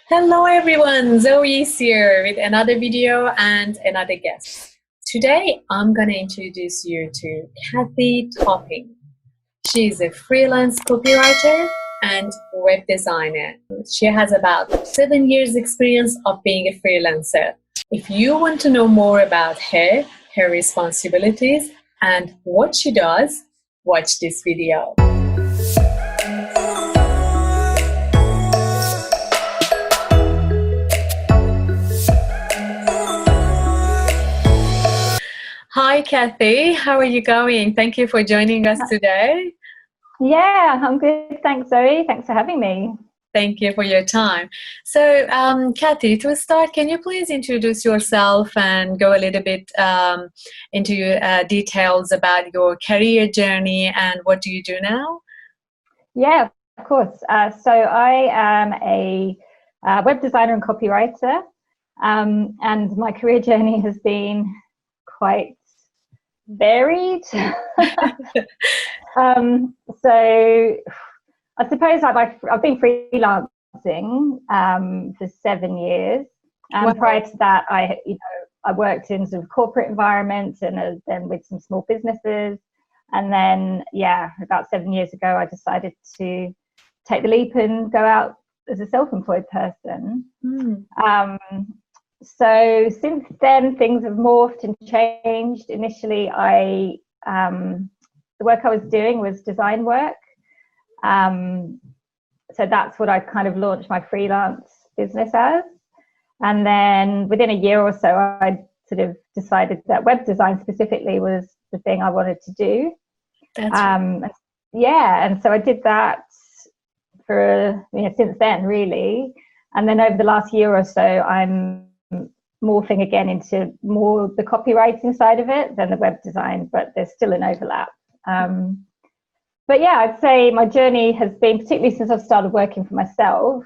Hello everyone, Zoe is here with another video and another guest. Today I'm going to introduce you to Cathy Topping. She is a freelance copywriter and web designer. She has about 7 years experience of being a freelancer. If you want to know more about her responsibilities and what she does, watch this video. Hi, Cathy. How are you going? Thank you for joining us today. Yeah, I'm good. Thanks, Zoe. Thanks for having me. Thank you for your time. So, Cathy, to start, can you please introduce yourself and go a little bit into details about your career journey and what do you do now? Yeah, of course. So I am a web designer and copywriter, and my career journey has been quite varied. So I suppose I've been freelancing for 7 years, and Wow. prior to that, I worked in sort of corporate environments and then with some small businesses, and then about 7 years ago, I decided to take the leap and go out as a self-employed person. So since then, things have morphed and changed. Initially, the work I was doing was design work. So that's what I kind of launched my freelance business as. And then within a year or so, I sort of decided that web design specifically was the thing I wanted to do. That's right. And so I did that for since then, really. And then over the last year or so, I'm morphing again into more the copywriting side of it than the web design, but there's still an overlap. But yeah, I'd say my journey has been, particularly since I've started working for myself,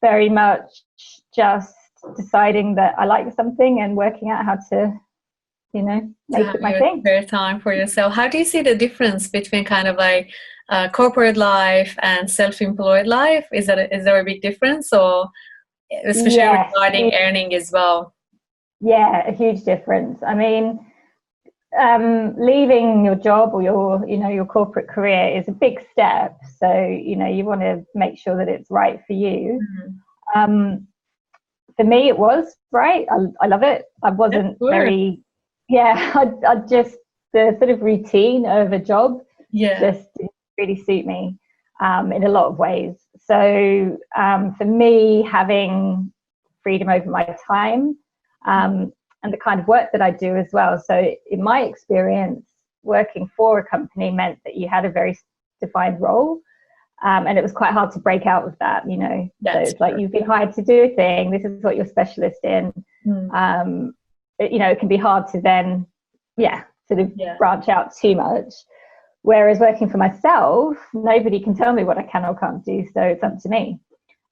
very much just deciding that I like something and working out how to, make it my thing. Spare time for yourself. How do you see the difference between kind of like corporate life and self-employed life? Is there a big difference, or especially regarding earning as well? Yeah, a huge difference. I mean, leaving your job or your corporate career is a big step. So, you want to make sure that it's right for you. For me, it was right. I love it. I wasn't I just, the sort of routine of a job just didn't really suit me in a lot of ways. So for me, having freedom over my time, and the kind of work that I do as well. So in my experience, working for a company meant that you had a very defined role, and it was quite hard to break out of that, So it's like, you've been hired to do a thing, this is what you're specialist in. It can be hard to then, branch out too much. Whereas working for myself, nobody can tell me what I can or can't do, so it's up to me.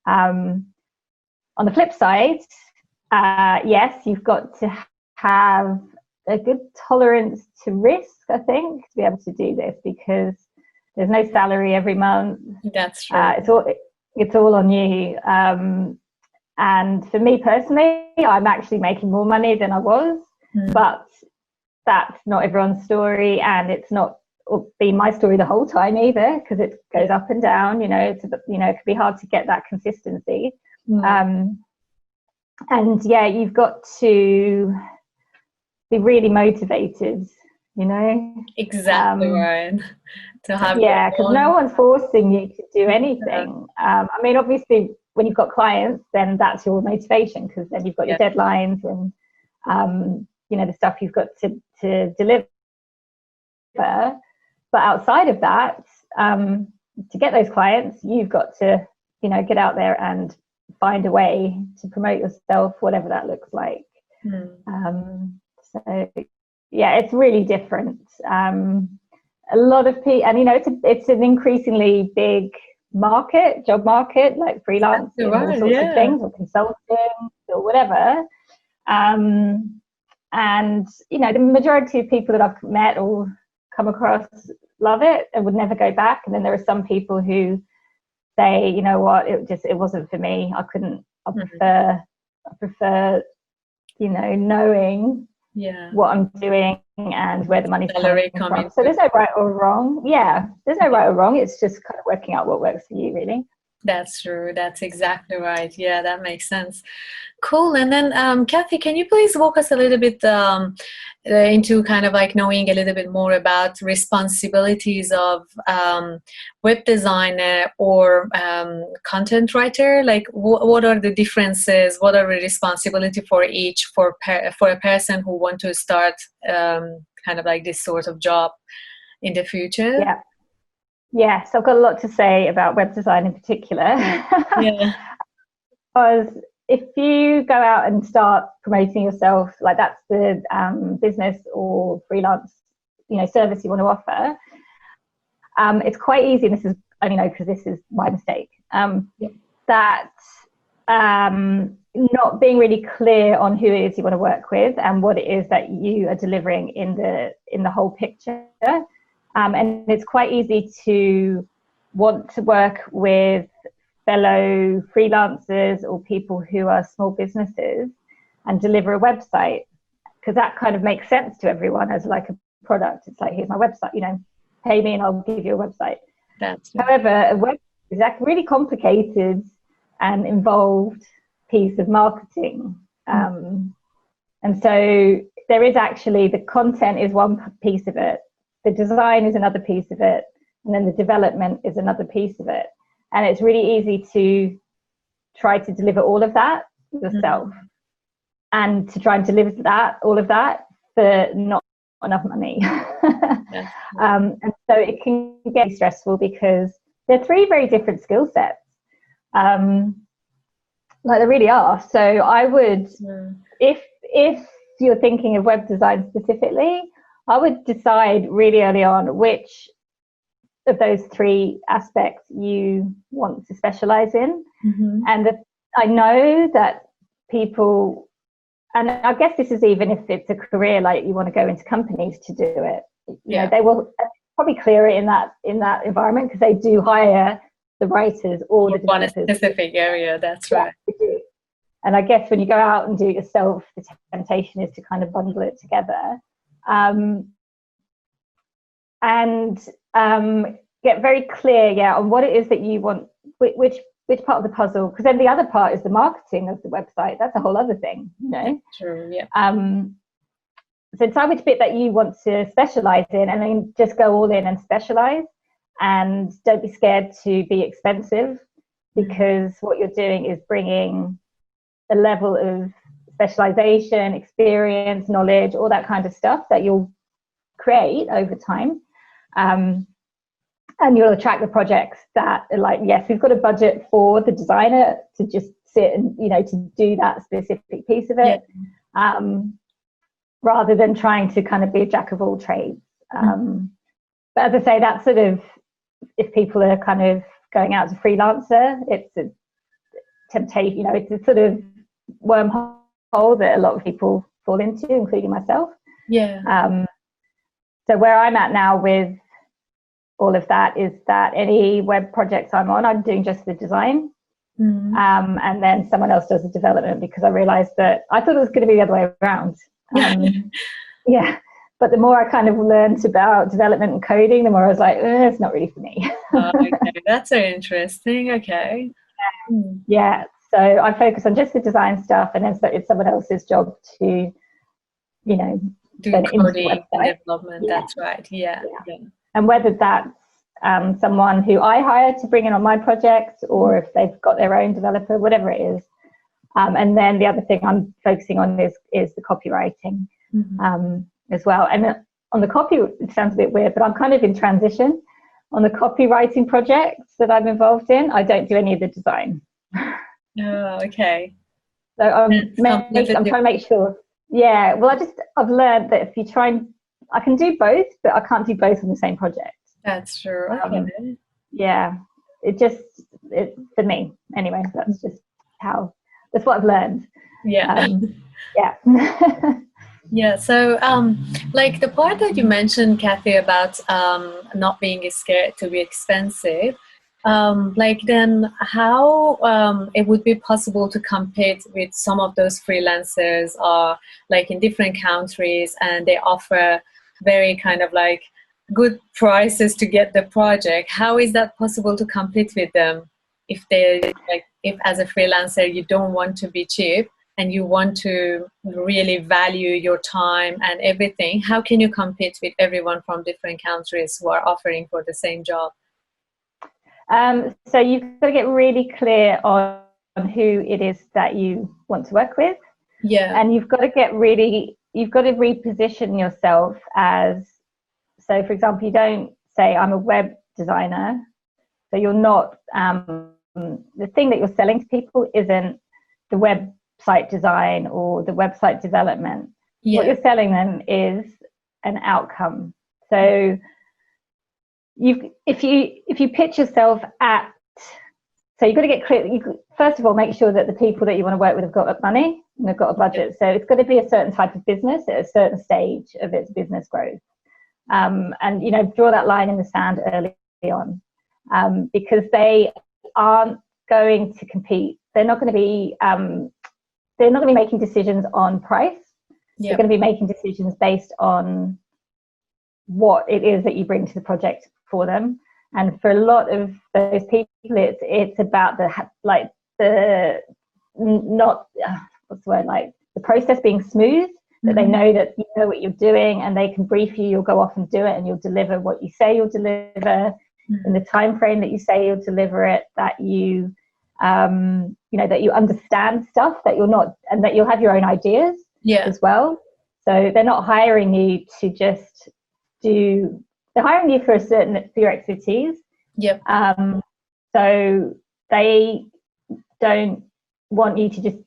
On the flip side, yes, you've got to have a good tolerance to risk, I think, to be able to do this, because there's no salary every month. That's true. It's all on you. And for me personally, I'm actually making more money than I was, but that's not everyone's story, and it's not been my story the whole time either, because it goes up and down. It can be hard to get that consistency. And you've got to be really motivated, Exactly right. To have because no one's forcing you to do anything. I mean, obviously, when you've got clients, then that's your motivation, because then you've got your deadlines and the stuff you've got to deliver. But outside of that, to get those clients, you've got to get out there and find a way to promote yourself, whatever that looks like. So it's really different. A lot of people, and it's an increasingly big job market, like freelance, all sorts of things, or consulting or whatever. And the majority of people that I've met or come across love it and would never go back. And then there are some people who say, you know what, it wasn't for me. I couldn't I prefer, knowing what I'm doing and where the money's coming from. So there's no right or wrong. Yeah, there's no right or wrong. It's just kind of working out what works for you, really. That's true. That's exactly right. Yeah, that makes sense. Cool. And then, Cathy, can you please walk us a little bit into kind of like knowing a little bit more about responsibilities of web designer or content writer? Like, what are the differences? What are the responsibility for each for a person who want to start kind of like this sort of job in the future? Yeah. Yes, I've got a lot to say about web design in particular. Yeah. Because if you go out and start promoting yourself, like that's the business or freelance, service you want to offer, it's quite easy. And this is, because this is my mistake, that not being really clear on who it is you want to work with and what it is that you are delivering in the whole picture. And it's quite easy to want to work with fellow freelancers or people who are small businesses and deliver a website, because that kind of makes sense to everyone as like a product. It's like, here's my website, pay me and I'll give you a website. However, a website is a really complicated and involved piece of marketing. And so there is actually, the content is one piece of it. The design is another piece of it, and then the development is another piece of it. And it's really easy to try to deliver all of that yourself, and to try and deliver all of that for not enough money. And so it can get stressful because they're three very different skill sets. Like they really are. So I would, if you're thinking of web design specifically, I would decide really early on which of those three aspects you want to specialize in. And I know that people, and I guess this is even if it's a career, like you want to go into companies to do it, they will probably clear it in that environment, because they do hire the writers or the developers. One specific area, that's right. They do. And I guess when you go out and do it yourself, the temptation is to kind of bundle it together. And get very clear, on what it is that you want, which part of the puzzle, because then the other part is the marketing of the website. That's a whole other thing, True, yeah. So decide which bit that you want to specialize in, and then just go all in and specialize. And don't be scared to be expensive, because what you're doing is bringing a level of specialization, experience, knowledge, all that kind of stuff that you'll create over time. And you'll attract the projects that are like, yes, we've got a budget for the designer to just sit and, to do that specific piece of it, rather than trying to kind of be a jack of all trades. But as I say, that's sort of, if people are kind of going out as a freelancer, it's a temptation, it's a sort of wormhole that a lot of people fall into, including myself. So where I'm at now with all of that is that any web projects I'm on, I'm doing just the design. And then someone else does the development, because I realized that I thought it was going to be the other way around. But the more I kind of learned about development and coding, the more I was like, it's not really for me. Okay, that's very interesting. Okay. So I focus on just the design stuff, and then so it's someone else's job to, do coding development. That's right. Yeah. And whether that's someone who I hire to bring in on my project, or if they've got their own developer, whatever it is. And then the other thing I'm focusing on is the copywriting as well. And on the copy, it sounds a bit weird, but I'm kind of in transition. On the copywriting projects that I'm involved in, I don't do any of the design. Oh, okay. So I'm trying to make sure. Yeah, well, I've learned that if you try and, I can do both, but I can't do both on the same project. That's true. Okay. It for me anyway. That's just that's what I've learned. So like the part that you mentioned, Cathy, about not being scared to be expensive, Like then how it would be possible to compete with some of those freelancers like in different countries, and they offer very kind of like good prices to get the project. How is that possible to compete with them if they like, if as a freelancer you don't want to be cheap and you want to really value your time and everything? How can you compete with everyone from different countries who are offering for the same job? So you've got to get really clear on who it is that you want to work with. Yeah. And you've got to reposition yourself as, so for example, you don't say I'm a web designer. So you're not, the thing that you're selling to people isn't the website design or the website development. Yeah. What you're selling them is an outcome. So if you pitch yourself at, so you've got to get clear. First of all, make sure that the people that you want to work with have got money and they've got a budget. So it's got to be a certain type of business at a certain stage of its business growth, and draw that line in the sand early on, because they aren't going to compete. They're not going to be making decisions on price. Yep. They're going to be making decisions based on what it is that you bring to the project for them. And for a lot of those people, it's about the process being smooth, that they know that you know what you're doing and they can brief you, you'll go off and do it and you'll deliver what you say you'll deliver in the time frame that you say you'll deliver it, that you that you understand stuff, that you're not, and that you'll have your own ideas as well. So they're not hiring you to just they're hiring you for your expertise. Yep. So they don't want you to just,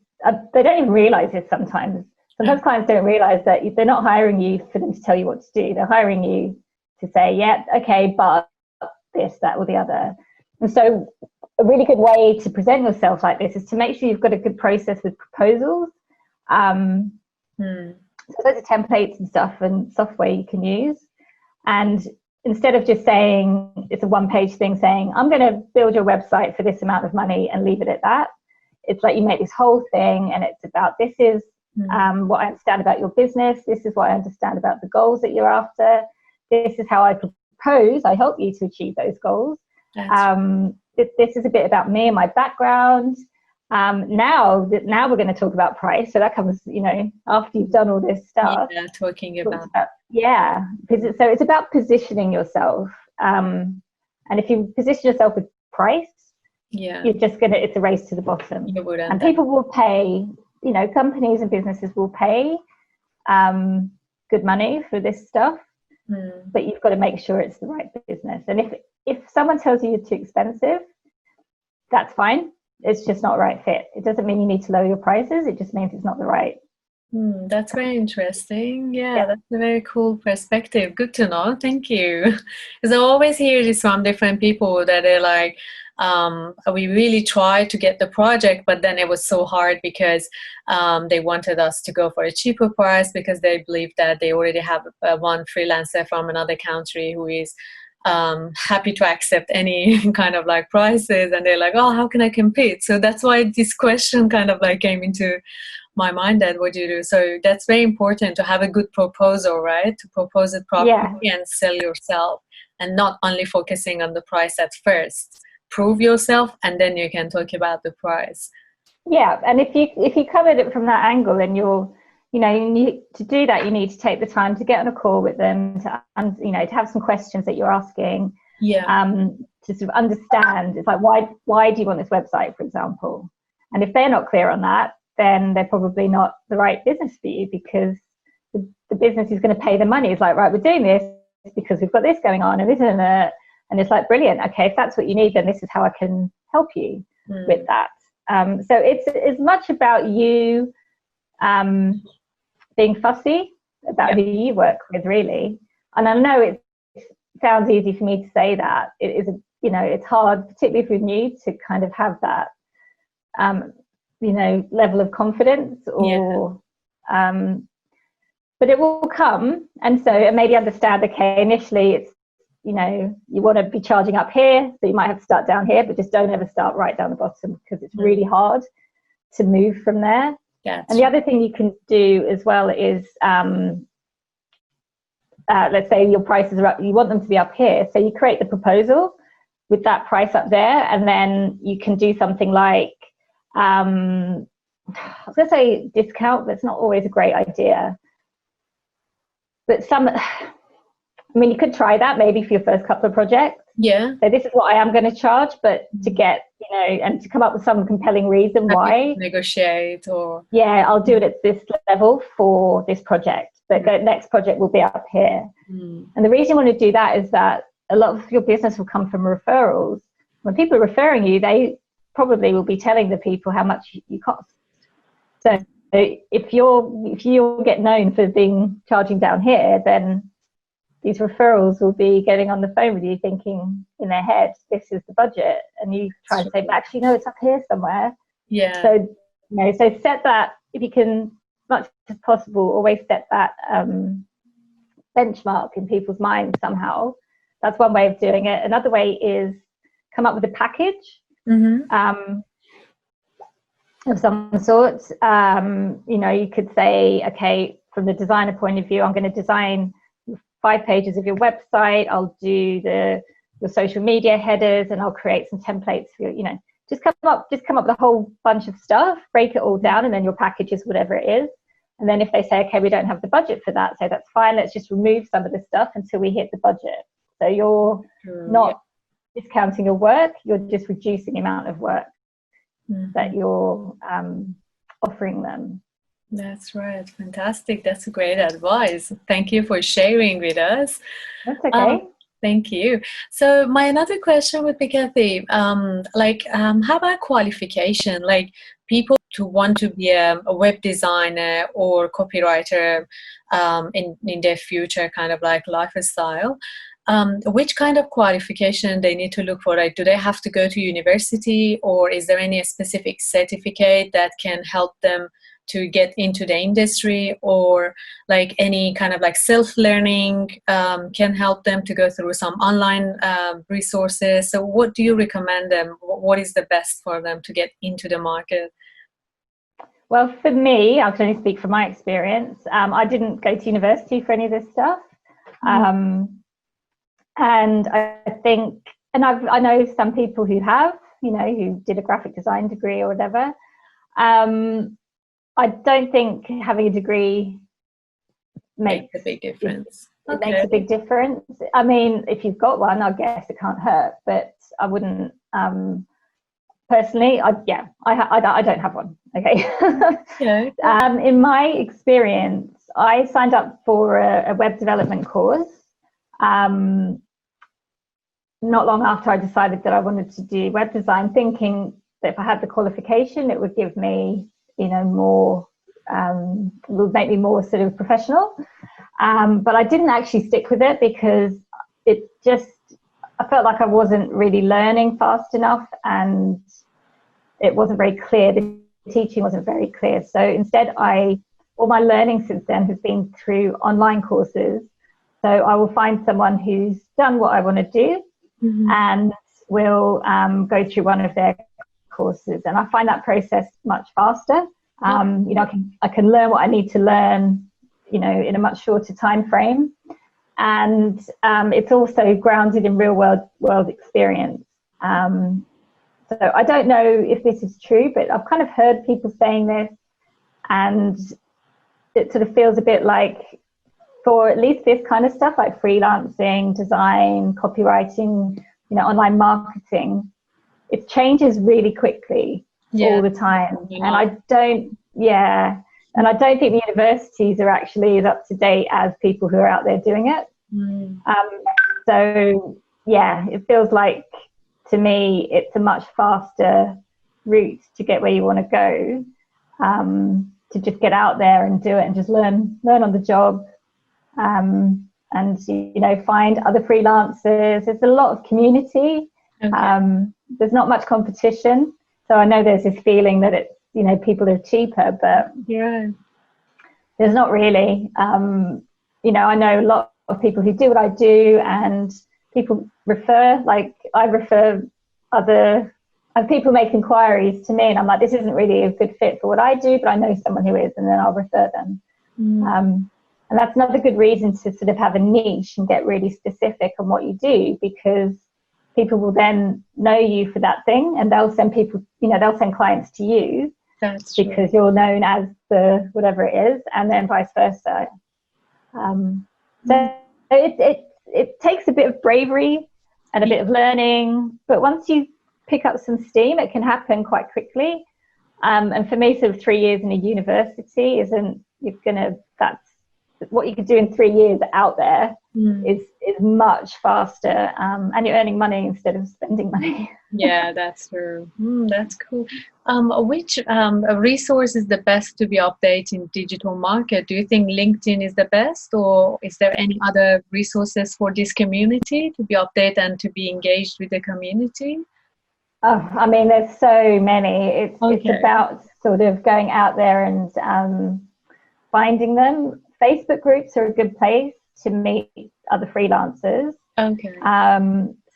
they don't even realize this sometimes. Sometimes clients don't realize that they're not hiring you for them to tell you what to do. They're hiring you to say, yeah, okay, but this, that, or the other. And so a really good way to present yourself like this is to make sure you've got a good process with proposals. So those are templates and stuff and software you can use. And instead of just saying, it's a one-page thing saying, I'm going to build your website for this amount of money and leave it at that. It's like you make this whole thing and it's about, this is what I understand about your business. This is what I understand about the goals that you're after. This is how I propose I help you to achieve those goals. This is a bit about me and my background. Now we're going to talk about price. So that comes, after you've done all this stuff. Yeah, talking about. Because it's about positioning yourself. And if you position yourself with price, you're just it's a race to the bottom. And people will pay, companies and businesses will pay good money for this stuff. But you've got to make sure it's the right business. And if someone tells you you're too expensive, that's fine. It's just not the right fit. It doesn't mean you need to lower your prices. It just means it's not the right. That's very interesting. Yeah, that's a very cool perspective. Good to know. Thank you. Because I always hear this from different people that they're like, we really tried to get the project, but then it was so hard because they wanted us to go for a cheaper price because they believe that they already have one freelancer from another country who is happy to accept any kind of like prices, and they're like, oh, how can I compete? So that's why this question kind of like came into my mind, that what you do. So that's very important to have a good proposal, right? To propose it properly and sell yourself, and not only focusing on the price at first. Prove yourself and then you can talk about the price. Yeah, and if you covered it from that angle, and you need to do that, you need to take the time to get on a call with them, to have some questions that you're asking, to sort of understand. It's like, why do you want this website, for example? And if they're not clear on that, then they're probably not the right business for you, because the business is going to pay the money. It's like, right, we're doing this because we've got this going on and this and it's like, brilliant. Okay, if that's what you need, then this is how I can help you with that. So it's as much about you being fussy about who you work with, really. And I know it sounds easy for me to say that. It is, it's hard, particularly if you're new, to kind of have that, level of confidence, or, but it will come. And so maybe understand, okay, initially you know, you want to be charging up here, so you might have to start down here, but just don't ever start right down the bottom, because it's really hard to move from there. And the other thing you can do as well is, let's say your prices are up, you want them to be up here, so you create the proposal with that price up there, and then you can do something like, I was going to say discount, but it's not always a great idea. But I mean, you could try that maybe for your first couple of projects. Yeah. So this is what I am going to charge, but to get, you know, and to come up with some compelling reason why. Negotiate or. Yeah, I'll do it at this level for this project, but the next project will be up here. And the reason you want to do that is that a lot of your business will come from referrals. When people are referring you, they probably will be telling the people how much you cost. So if you get known for charging down here, then these referrals will be getting on the phone with you thinking in their head, this is the budget. And you try and say, but actually, no, it's up here somewhere. Yeah. So, you know, so set that, if you can, as much as possible, always set that benchmark in people's minds somehow. That's one way of doing it. Another way is come up with a package of some sort. You know, you could say, okay, from the designer point of view, I'm going to design 5 pages of your website. I'll do your social media headers, and I'll create some templates for you. You know, just come up with a whole bunch of stuff, break it all down, and then your package is whatever it is. And then if they say, okay, we don't have the budget for that, say that's fine. Let's just remove some of the stuff until we hit the budget. So you're not discounting your work, you're just reducing the amount of work that you're offering them. That's right. Fantastic. That's great advice. Thank you for sharing with us. That's okay. Thank you. So my another question would be, Cathy, how about qualification? Like people who want to be a web designer or copywriter in their future kind of like lifestyle, which kind of qualification they need to look for? Like, do they have to go to university, or is there any specific certificate that can help them to get into the industry, or like any kind of like self-learning can help them to go through some online resources? So what do you recommend them? What is the best for them to get into the market? Well, for me, I can only speak from my experience. I didn't go to university for any of this stuff. And I think, and I know some people who have, you know, who did a graphic design degree or whatever. I don't think having a degree makes a big difference. It makes a big difference. I mean, if you've got one, I guess it can't hurt, but I wouldn't, personally, I don't have one, okay? In my experience, I signed up for a web development course not long after I decided that I wanted to do web design, thinking that if I had the qualification, it would give me, you know, more, would make me more sort of professional. But I didn't actually stick with it because I felt like I wasn't really learning fast enough, and it wasn't very clear. The teaching wasn't very clear. So instead, all my learning since then has been through online courses. So I will find someone who's done what I want to do and will go through one of their courses, and I find that process much faster. You know, I can learn what I need to learn, you know, in a much shorter time frame, and it's also grounded in real world experience. So I don't know if this is true, but I've kind of heard people saying this, and it sort of feels a bit like, for at least this kind of stuff, like freelancing, design, copywriting, you know, online marketing, it changes really quickly all the time. And I don't think the universities are actually as up to date as people who are out there doing it. So yeah, it feels like, to me, it's a much faster route to get where you want to go, to just get out there and do it and just learn on the job. And, you know, find other freelancers. There's a lot of community. There's not much competition. So I know there's this feeling that it's, you know, people are cheaper, but there's not really. You know, I know a lot of people who do what I do, and people refer, like I refer people make inquiries to me, and I'm like, this isn't really a good fit for what I do, but I know someone who is, and then I'll refer them. And that's another good reason to sort of have a niche and get really specific on what you do, because people will then know you for that thing, and they'll send people, they'll send clients to you. That's true. Because you're known as the whatever it is, and then vice versa. So it takes a bit of bravery and a bit of learning, but once you pick up some steam, it can happen quite quickly. And for me, sort of 3 years in a university that's what you could do in 3 years out there is much faster, and you're earning money instead of spending money. Yeah, that's true. That's cool. Which resource is the best to be updated in digital market? Do you think LinkedIn is the best, or is there any other resources for this community to be updated and to be engaged with the community? Oh, I mean, there's so many. It's about sort of going out there and finding them. Facebook groups are a good place to meet other freelancers. Okay.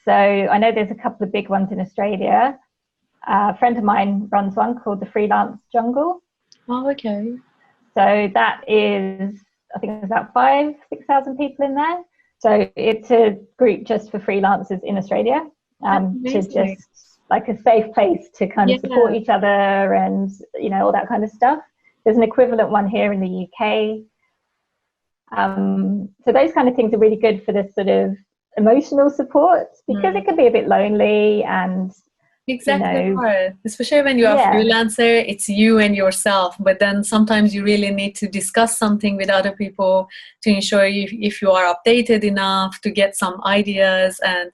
So I know there's a couple of big ones in Australia. A friend of mine runs one called the Freelance Jungle. Oh, okay. So that is, I think there's about 5,000-6,000 people in there. So it's a group just for freelancers in Australia, to just like a safe place to kind of support each other and, all that kind of stuff. There's an equivalent one here in the UK. So those kind of things are really good for this sort of emotional support, because it can be a bit lonely and exactly right. Especially when you are a freelancer, it's you and yourself, but then sometimes you really need to discuss something with other people to ensure if you are updated enough to get some ideas, and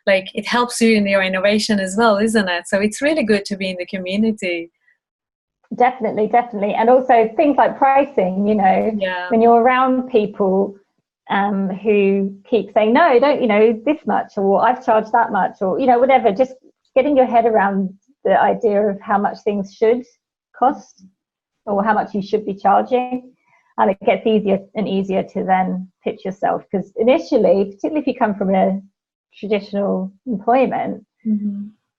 like it helps you in your innovation as well, isn't it? So it's really good to be in the community. Definitely. And also things like pricing, when you're around people who keep saying, no, don't, this much, or I've charged that much, or, whatever, just getting your head around the idea of how much things should cost or how much you should be charging. And it gets easier and easier to then pitch yourself, because initially, particularly if you come from a traditional employment,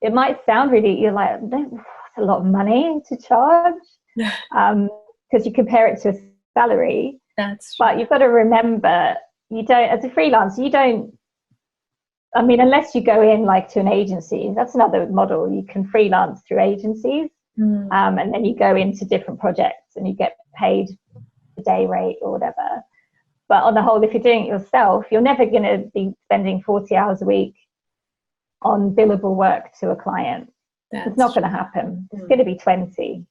it might sound really, you're like, that's a lot of money to charge, because you compare it to a salary. That's true. But you've got to remember, as a freelancer, unless you go in like to an agency, that's another model. You can freelance through agencies, and then you go into different projects and you get paid a day rate or whatever. But on the whole, if you're doing it yourself, you're never going to be spending 40 hours a week on billable work to a client. It's not going to happen. It's going to be 20.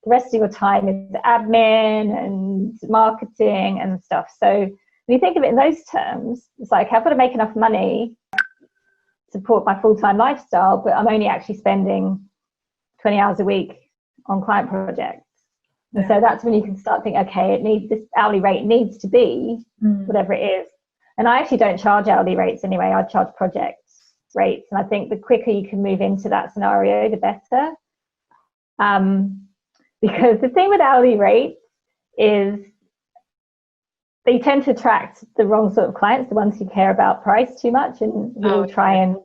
The rest of your time is admin and marketing and stuff. So when you think of it in those terms, it's like, I've got to make enough money to support my full-time lifestyle, but I'm only actually spending 20 hours a week on client projects. And so that's when you can start thinking, okay, this hourly rate needs to be whatever it is. And I actually don't charge hourly rates anyway. I charge project rates. And I think the quicker you can move into that scenario, the better. Because the thing with hourly rates is they tend to attract the wrong sort of clients, the ones who care about price too much, and will try and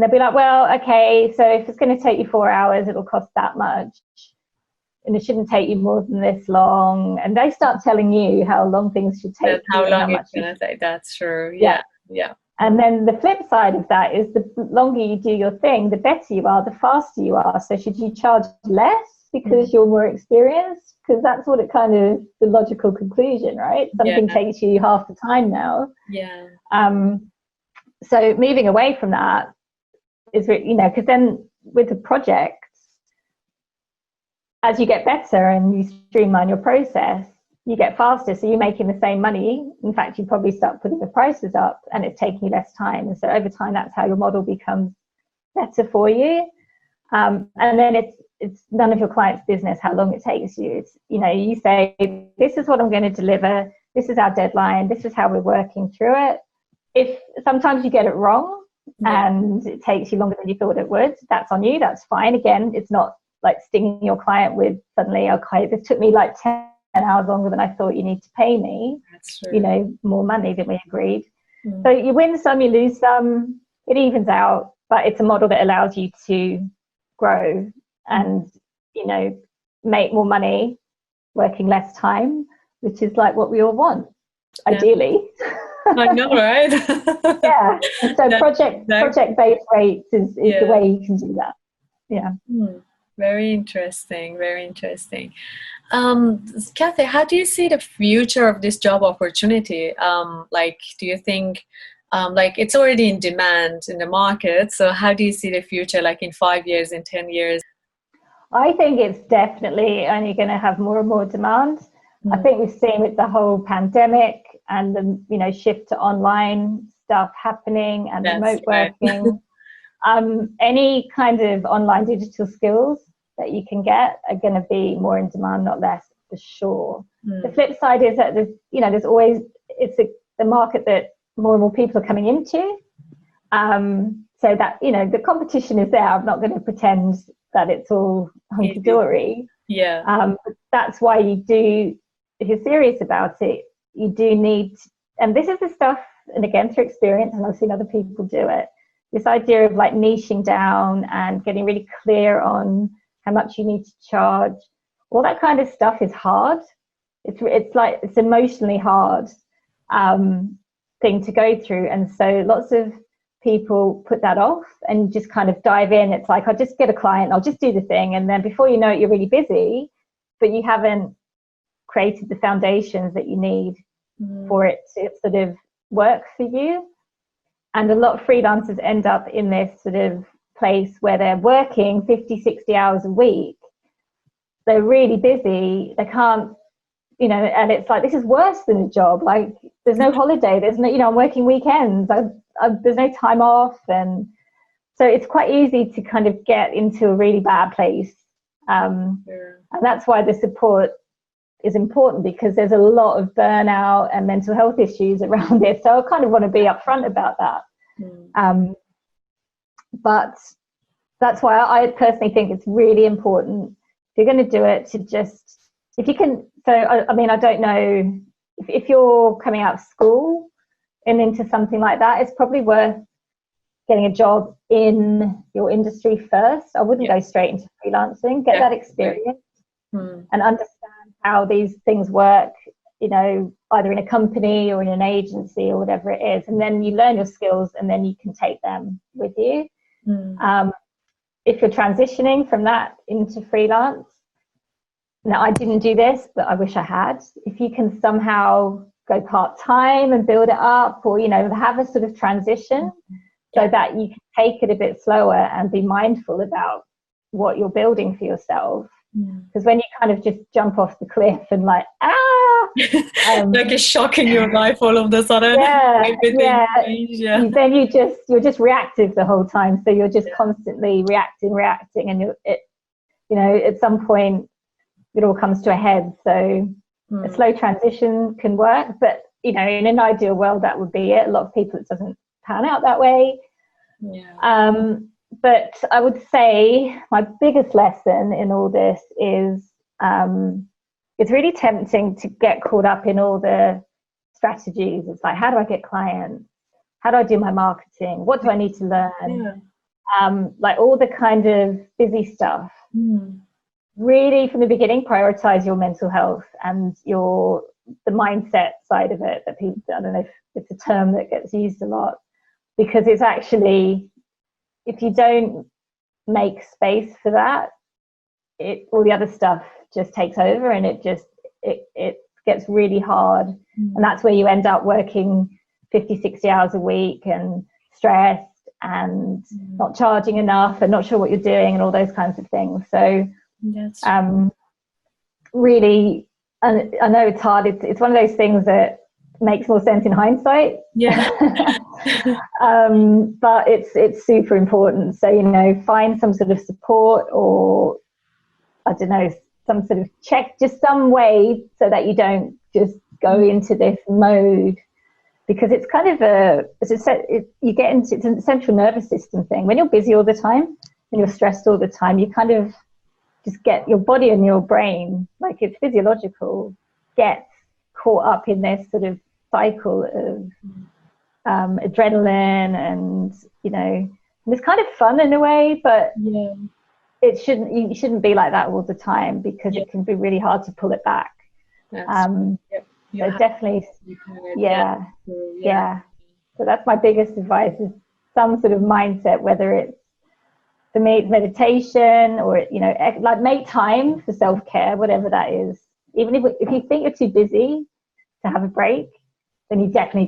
they'll be like, well, okay, so if it's going to take you 4 hours, it'll cost that much. And it shouldn't take you more than this long. And they start telling you how long things should take. That's how long it's going to take. That's true. Yeah. And then the flip side of that is the longer you do your thing, the better you are, the faster you are. So should you charge less because you're more experienced? Because that's what it kind of, the logical conclusion, right? Something takes you half the time now. Yeah. So moving away from that is, because then with the project, as you get better and you streamline your process, you get faster. So you're making the same money. In fact, you probably start putting the prices up and it's taking you less time. And so over time, that's how your model becomes better for you. And then it's none of your client's business how long it takes you. It's, you say, this is what I'm going to deliver. This is our deadline. This is how we're working through it. If sometimes you get it wrong and it takes you longer than you thought it would, that's on you. That's fine. Again, it's not like stinging your client with suddenly, okay, this took me like 10 hours longer than I thought, you need to pay me, That's true. More money than we agreed. So you win some, you lose some, it evens out, but it's a model that allows you to grow and, you know, make more money working less time, which is like what we all want, ideally. I know, right? Yeah. And so project-based rates is the way you can do that. Yeah. Very interesting. Very interesting. Cathy, how do you see the future of this job opportunity? Like, do you think, like, it's already in demand in the market, so how do you see the future, like in 5 years, in 10 years? I think it's definitely only going to have more and more demand. I think we've seen with the whole pandemic and the, you know, shift to online stuff happening and remote working. Any kind of online digital skills that you can get are going to be more in demand, not less, for sure. The flip side is that there's, you know, there's always, it's the market that more and more people are coming into. So that, you know, the competition is there. I'm not going to pretend that it's all hunky-dory. That's why you do, if you're serious about it, you do need, and this is the stuff, and again, through experience, and I've seen other people do it, this idea of like niching down and getting really clear on how much you need to charge, all that kind of stuff is hard. It's like, it's emotionally hard thing to go through. And so lots of people put that off and just kind of dive in. It's like, I'll just get a client, I'll just do the thing. And then before you know it, you're really busy, but you haven't created the foundations that you need for it to sort of work for you. And a lot of freelancers end up in this sort of place where they're working 50, 60 hours a week. They're really busy. They can't, you know, and it's like, this is worse than a job. Like, there's no holiday. There's no, you know, I'm working weekends. There's no time off. And so it's quite easy to kind of get into a really bad place. And that's why the support is important, because there's a lot of burnout and mental health issues around it. So I kind of want to be upfront about that. But that's why I personally think it's really important, if you're going to do it, to just, if you can, so I mean, I don't know, if you're coming out of school and into something like that, it's probably worth getting a job in your industry first. I wouldn't go straight into freelancing. Get that experience and understand how these things work, you know, either in a company or in an agency or whatever it is. And then you learn your skills and then you can take them with you. If you're transitioning from that into freelance, now I didn't do this, but I wish I had. If you can somehow go part-time and build it up, or, you know, have a sort of transition so that you can take it a bit slower and be mindful about what you're building for yourself. Because when you kind of just jump off the cliff and like, like a shock in your life all of a sudden. Then you're just reactive the whole time. So you're just constantly reacting, and you know, at some point it all comes to a head. So a slow transition can work, but, you know, in an ideal world, that would be it. A lot of people, it doesn't pan out that way. But I would say my biggest lesson in all this is it's really tempting to get caught up in all the strategies. It's like, how do I get clients? How do I do my marketing? What do I need to learn? Like all the kind of busy stuff. Really, from the beginning, prioritize your mental health and the mindset side of it. That people, I don't know if it's a term that gets used a lot, because it's actually, if you don't make space for that, all the other stuff just takes over, and it gets really hard. And that's where you end up working 50, 60 hours a week and stressed and not charging enough and not sure what you're doing and all those kinds of things. So really, and I know it's hard. It's one of those things that makes more sense in hindsight. But it's super important. So, you know, find some sort of support, or I don't know, some sort of check, just some way so that you don't just go into this mode, because it's kind of it's a central nervous system thing. When you're busy all the time and you're stressed all the time, you kind of just get your body and your brain, like it's physiological, gets caught up in this sort of cycle of adrenaline, and it's kind of fun in a way, but you shouldn't be like that all the time, because it can be really hard to pull it back. So definitely, so that's my biggest advice, is some sort of mindset, whether it's, for me, it's meditation, or like make time for self-care, whatever that is. Even if you think you're too busy to have a break, then you definitely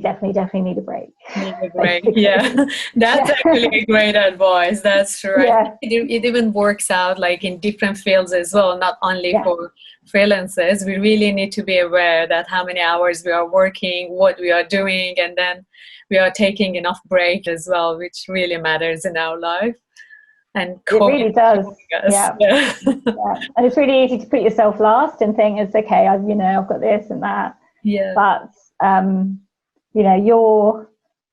need a break. Need a break. Yeah, that's actually great advice. That's right. It even works out like in different fields as well, not only for freelancers. We really need to be aware that how many hours we are working, what we are doing, and then we are taking enough break as well, which really matters in our life. And it really does. And it's really easy to put yourself last and think it's okay, I've got this and that. But you're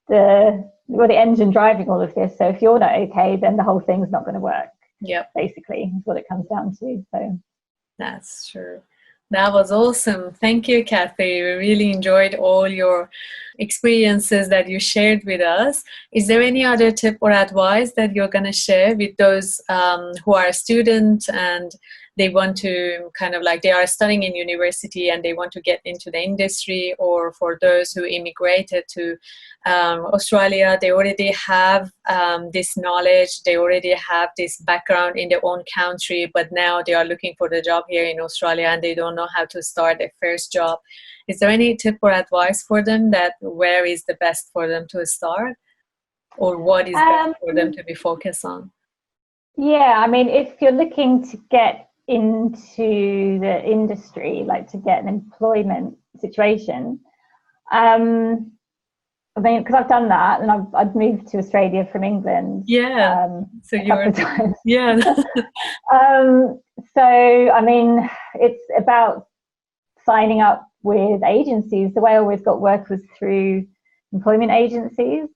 the engine driving all of this. So if you're not okay, then the whole thing's not going to work. Basically is what it comes down to. So that's true. That was awesome. Thank you, Cathy. We really enjoyed all your experiences that you shared with us. Is there any other tip or advice that you're going to share with those who are students and they want to they are studying in university and they want to get into the industry, or for those who immigrated to Australia, they already have this knowledge, they already have this background in their own country, but now they are looking for the job here in Australia and they don't know how to start their first job. Is there any tip or advice for them, that where is the best for them to start, or what is best for them to be focused on? If you're looking to get into the industry, like to get an employment situation, because I've done that, and I've moved to Australia from England. So a couple of times. So it's about signing up with agencies. The way I always got work was through employment agencies.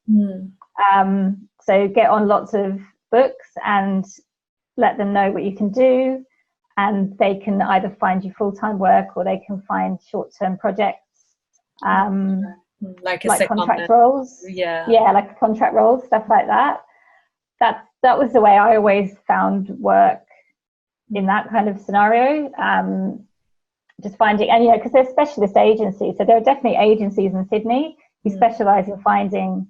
So get on lots of books and let them know what you can do, and they can either find you full-time work, or they can find short-term projects, like contract roles. Like contract roles, stuff like that. That was the way I always found work, in that kind of scenario. Just finding, and because they're specialist agencies, so there are definitely agencies in Sydney who specialise in finding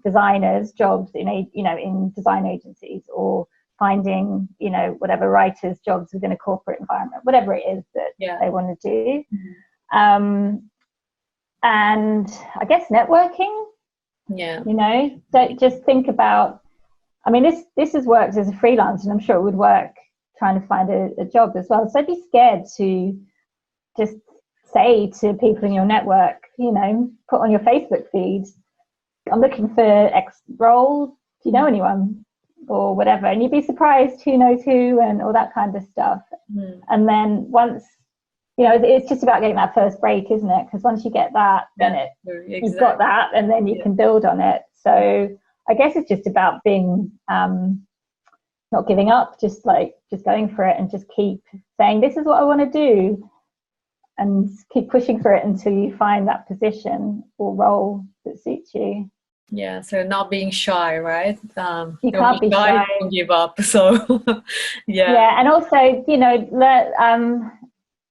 designers jobs in design agencies, or finding whatever writers jobs within a corporate environment, whatever it is that they want to do. And I guess networking. Don't just think about, this has worked as a freelancer, and I'm sure it would work trying to find a job as well. So don't be scared to just say to people in your network, put on your Facebook feed, I'm looking for X role, do you know anyone, or whatever, and you'd be surprised who knows who, and all that kind of stuff. And then once, it's just about getting that first break, isn't it? Because once you get that, then you've got that, and then you can build on it. So I guess it's just about being not giving up, just going for it, and just keep saying, this is what I want to do, and keep pushing for it until you find that position or role that suits you. So not being shy, right? You can't be shy. Don't give up. So and also,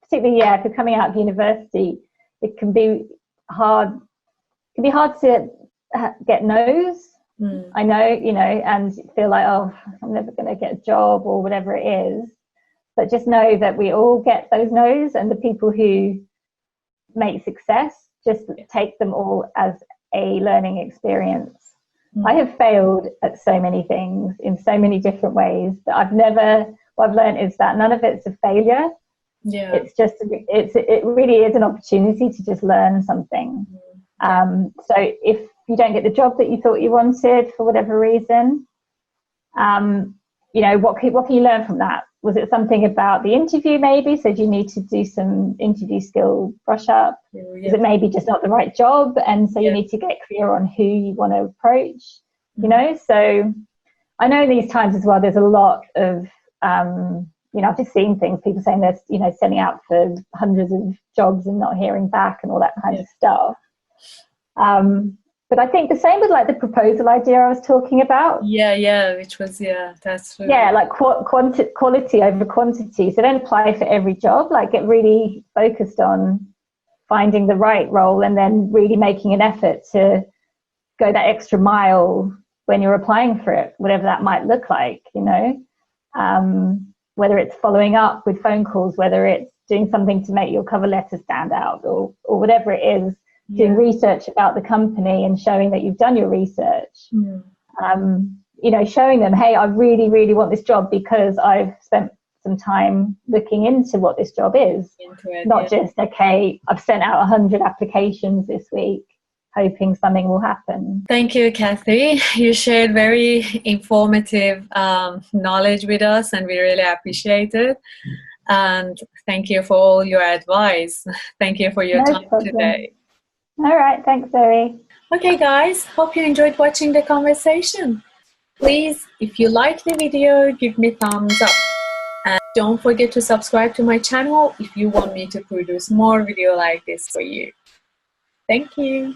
particularly if you're coming out of university, it can be hard. It can be hard to get no's. I know, and feel like, oh, I'm never going to get a job, or whatever it is. But just know that we all get those no's, and the people who make success, just take them all as a learning experience. I have failed at so many things in so many different ways, but what I've learned is that none of it's a failure. It's just, it really is an opportunity to just learn something. So if you don't get the job that you thought you wanted for whatever reason, what can you learn from that? Was it something about the interview maybe? So do you need to do some interview skill brush up? Is it maybe just not the right job? And so you need to get clear on who you want to approach, So I know in these times as well, there's a lot of, I've just seen things, people saying they're, sending out for hundreds of jobs and not hearing back and all that kind of stuff. But I think the same with like the proposal idea I was talking about. Yeah, which was, that's true. Yeah, like quality over quantity. So don't apply for every job, like get really focused on finding the right role and then really making an effort to go that extra mile when you're applying for it, whatever that might look like, you know, whether it's following up with phone calls, whether it's doing something to make your cover letter stand out, or whatever it is, doing research about the company and showing that you've done your research. You know, showing them, hey, I really, really want this job because I've spent some time looking into what this job is. Not just, okay, I've sent out 100 applications this week, hoping something will happen. Thank you, Cathy. You shared very informative knowledge with us, and we really appreciate it. And thank you for all your advice. Thank you for your time today. All right, thanks, Zoe. Okay, guys, hope you enjoyed watching the conversation. Please, if you like the video, give me thumbs up. And don't forget to subscribe to my channel if you want me to produce more video like this for you. Thank you.